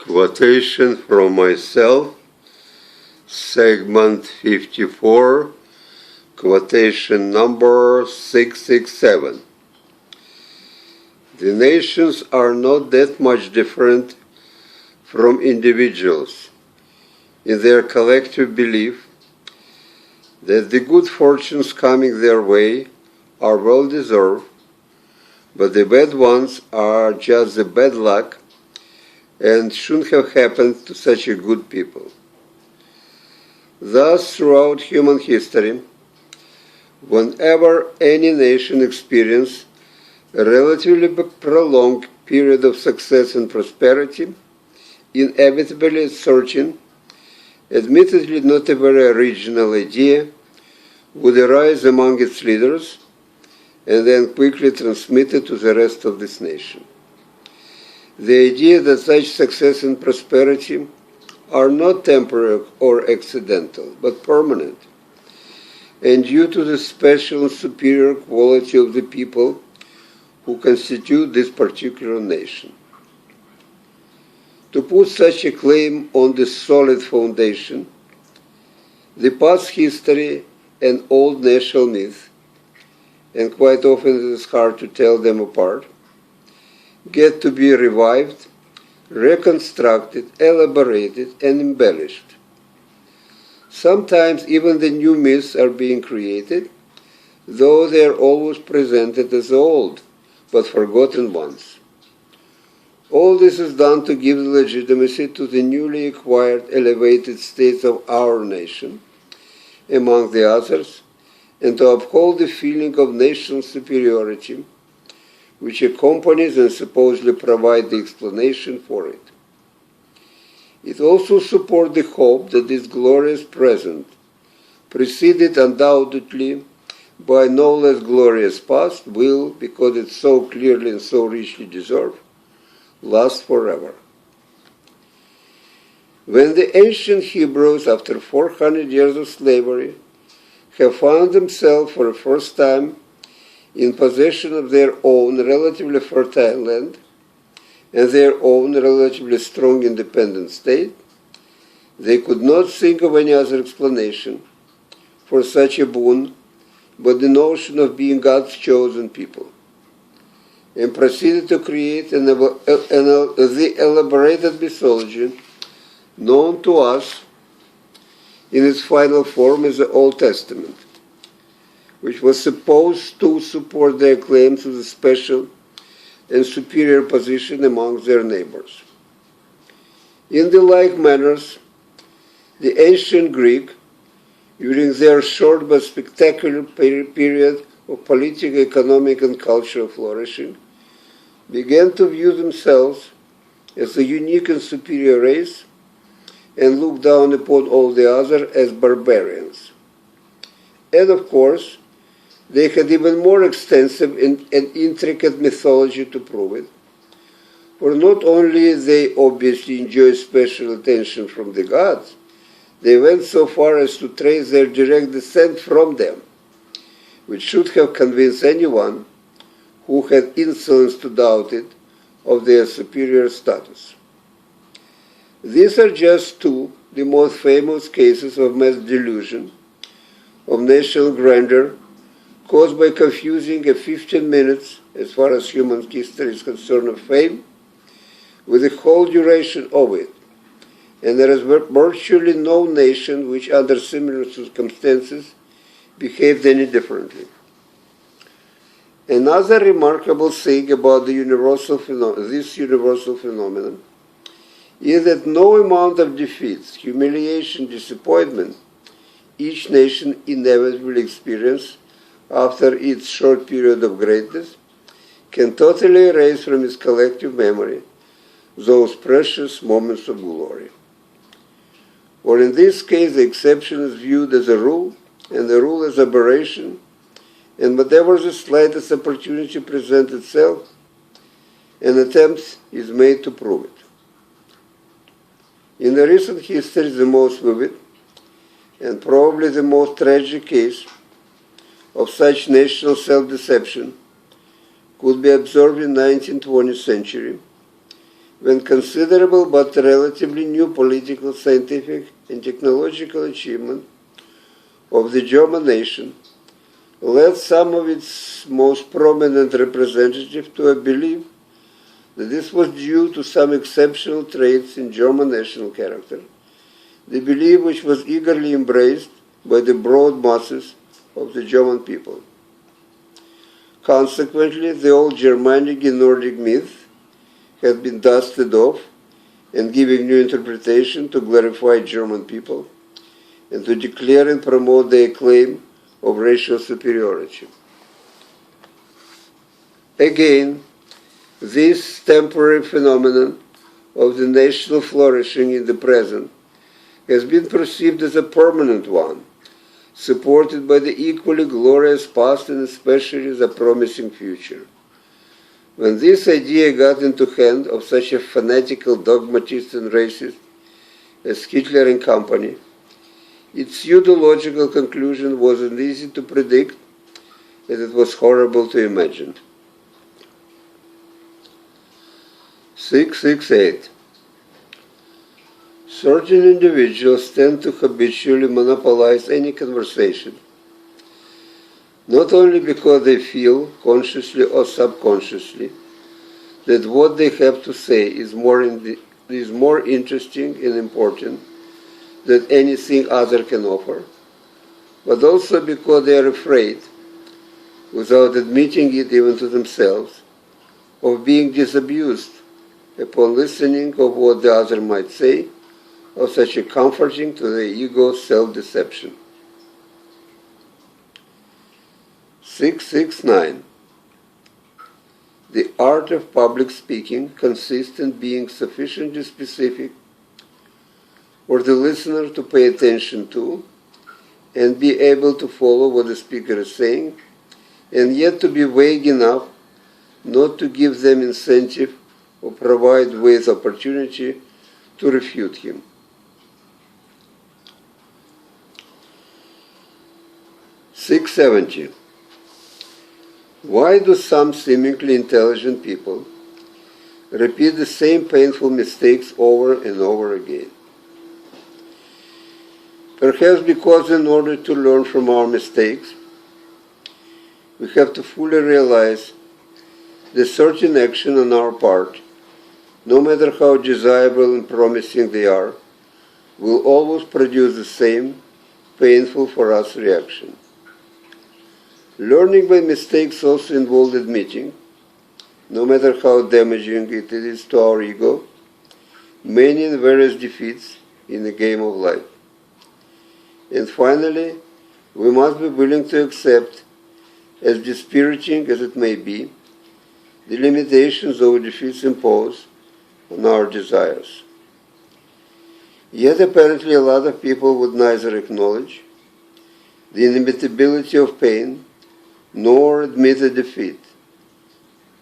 Quotation from myself, segment 54, quotation number 667. The nations are not that much different from individuals in their collective belief that the good fortunes coming their way are well deserved, but the bad ones are just the bad luck and shouldn't have happened to such a good people. Thus, throughout human history, whenever any nation experienced a relatively prolonged period of success and prosperity, inevitably searching, admittedly not a very original idea, would arise among its leaders and then quickly transmitted to the rest of this nation. The idea that such success and prosperity are not temporary or accidental, but permanent, and due to the special and superior quality of the people who constitute this particular nation. To put such a claim on this solid foundation, the past history and old national myth, and quite often it is hard to tell them apart, get to be revived, reconstructed, elaborated, and embellished. Sometimes even the new myths are being created, though they are always presented as old, but forgotten ones. All this is done to give legitimacy to the newly acquired elevated states of our nation, among the others, and to uphold the feeling of national superiority which accompanies and supposedly provides the explanation for it. It also supports the hope that this glorious present, preceded undoubtedly by no less glorious past, will, because it's so clearly and so richly deserved, last forever. When the ancient Hebrews, after 400 years of slavery, have found themselves for the first time in possession of their own relatively fertile land and their own relatively strong independent state, they could not think of any other explanation for such a boon but the notion of being God's chosen people, and proceeded to create the elaborated mythology known to us in its final form as the Old Testament, which was supposed to support their claim to the special and superior position among their neighbors. In the like manners, the ancient Greek, during their short but spectacular period of political, economic, and cultural flourishing, began to view themselves as a unique and superior race and look down upon all the others as barbarians. And of course, they had even more extensive and intricate mythology to prove it, for not only they obviously enjoy special attention from the gods, they went so far as to trace their direct descent from them, which should have convinced anyone who had insolence to doubt it of their superior status. These are just two, the most famous cases of mass delusion, of national grandeur, caused by confusing a 15 minutes, as far as human history is concerned, of fame, with the whole duration of it. And there is virtually no nation which, under similar circumstances, behaved any differently. Another remarkable thing about this universal phenomenon is that no amount of defeats, humiliation, disappointment each nation inevitably experiences after its short period of greatness can totally erase from its collective memory those precious moments of glory. Or in this case, the exception is viewed as a rule, and the rule as aberration, and whatever the slightest opportunity presents itself, an attempt is made to prove it. In the recent history, the most vivid, and probably the most tragic case of such national self-deception could be observed in the 19th, 20th century, when considerable but relatively new political, scientific, and technological achievement of the German nation led some of its most prominent representatives to a belief that this was due to some exceptional traits in German national character, the belief which was eagerly embraced by the broad masses of the German people. Consequently, the old Germanic and Nordic myth had been dusted off and giving new interpretation to glorify German people and to declare and promote their claim of racial superiority. Again, this temporary phenomenon of the national flourishing in the present has been perceived as a permanent one, supported by the equally glorious past and especially the promising future. When this idea got into hand of such a fanatical dogmatist and racist as Hitler and company, its pseudo-logical conclusion wasn't easy to predict, as it was horrible to imagine. 668. Certain individuals tend to habitually monopolize any conversation, not only because they feel, consciously or subconsciously, that what they have to say is more interesting and important than anything other can offer, but also because they are afraid, without admitting it even to themselves, of being disabused upon listening of what the other might say, of such a comforting to their ego's self-deception. 669. The art of public speaking consists in being sufficiently specific for the listener to pay attention to and be able to follow what the speaker is saying, and yet to be vague enough not to give them incentive or provide with opportunity to refute him. 670. Why do some seemingly intelligent people repeat the same painful mistakes over and over again? Perhaps because in order to learn from our mistakes, we have to fully realize that certain action on our part, no matter how desirable and promising they are, will always produce the same painful for us reaction. Learning by mistakes also involves admitting, no matter how damaging it is to our ego, many and various defeats in the game of life. And finally, we must be willing to accept, as dispiriting as it may be, the limitations those defeats impose on our desires. Yet apparently a lot of people would neither acknowledge the inevitability of pain nor admit a defeat,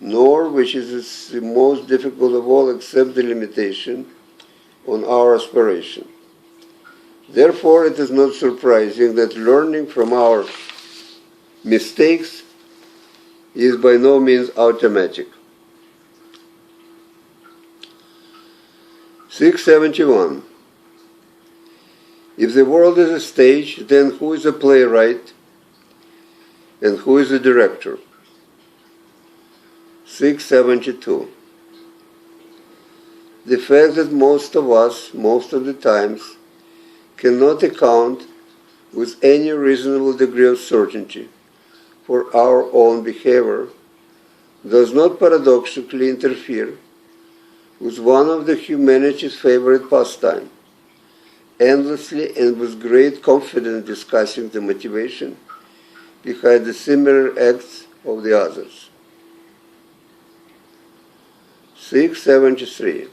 nor, which is the most difficult of all, accept the limitation on our aspiration. Therefore, it is not surprising that learning from our mistakes is by no means automatic. 671. If the world is a stage, then who is a playwright and who is a director? 672. The fact that most of us, most of the times, cannot account with any reasonable degree of certainty for our own behavior does not paradoxically interfere with one of the humanity's favorite pastime, endlessly and with great confidence discussing the motivation behind the similar acts of the others. 673.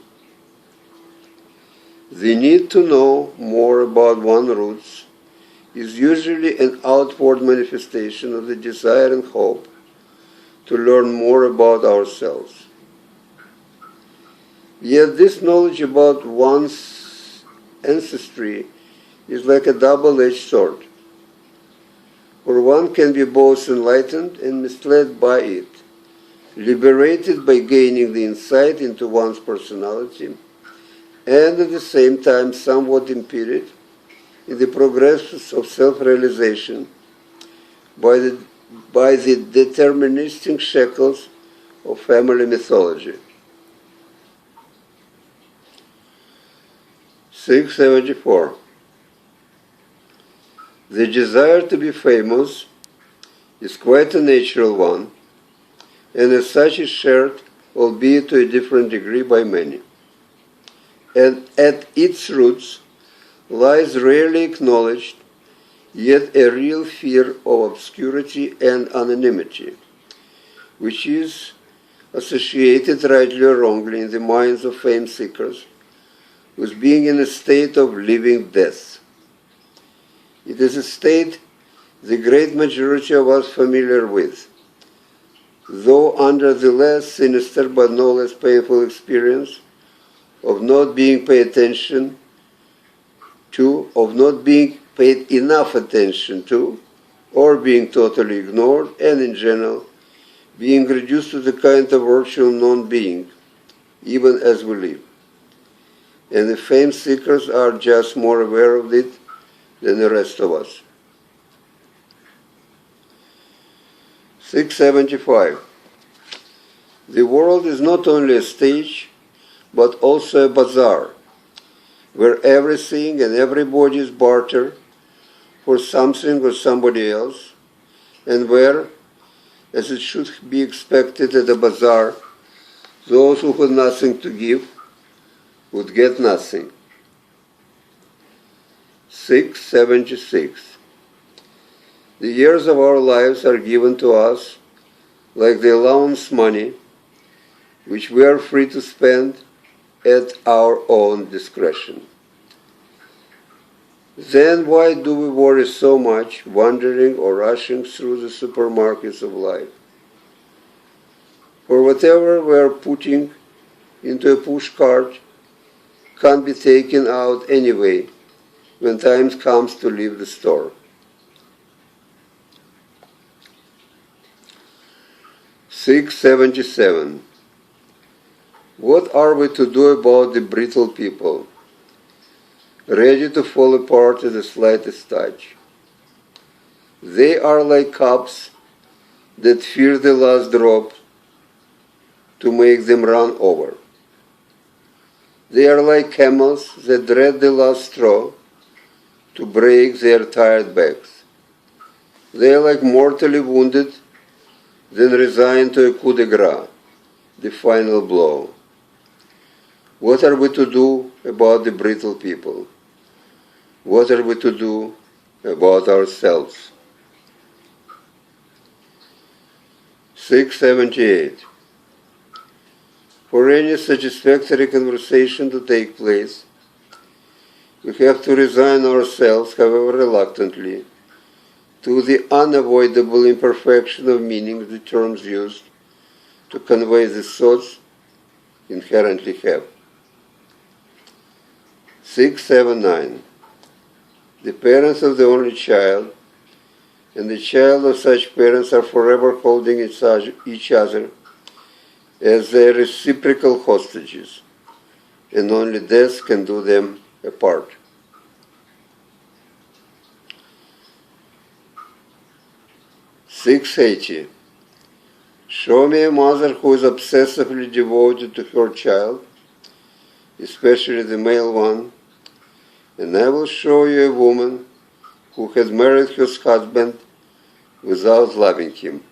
The need to know more about one's roots is usually an outward manifestation of the desire and hope to learn more about ourselves. Yet this knowledge about one's ancestry is like a double-edged sword, for one can be both enlightened and misled by it, liberated by gaining the insight into one's personality, and at the same time somewhat impeded in the progress of self-realization by the deterministic shackles of family mythology. 674. The desire to be famous is quite a natural one, and as such is shared, albeit to a different degree, by many. And at its roots lies rarely acknowledged, yet a real fear of obscurity and anonymity, which is associated rightly or wrongly in the minds of fame seekers with being in a state of living death. It is a state the great majority of us familiar with, though under the less sinister but no less painful experience of not being paid attention to, of not being paid enough attention to, or being totally ignored, and in general, being reduced to the kind of virtual non-being, even as we live. And the fame seekers are just more aware of it than the rest of us. 675. The world is not only a stage, but also a bazaar, where everything and everybody is barter for something or somebody else, and where, as it should be expected at a bazaar, those who had nothing to give would get nothing. 676. The years of our lives are given to us like the allowance money, which we are free to spend at our own discretion. Then why do we worry so much, wandering or rushing through the supermarkets of life? For whatever we are putting into a push cart can't be taken out anyway when time comes to leave the store. 677. What are we to do about the brittle people, ready to fall apart at the slightest touch? They are like cups that fear the last drop to make them run over. They are like camels that dread the last straw to break their tired backs. They are like mortally wounded, then resigned to a coup de grace, the final blow. What are we to do about the brittle people? What are we to do about ourselves? 678. For any satisfactory conversation to take place, we have to resign ourselves, however reluctantly, to the unavoidable imperfection of meaning the terms used to convey the thoughts inherently have. 679. The parents of the only child and the child of such parents are forever holding each other as their reciprocal hostages, and only death can do them apart. 680. Show me a mother who is obsessively devoted to her child, especially the male one, and I will show you a woman who has married her husband without loving him.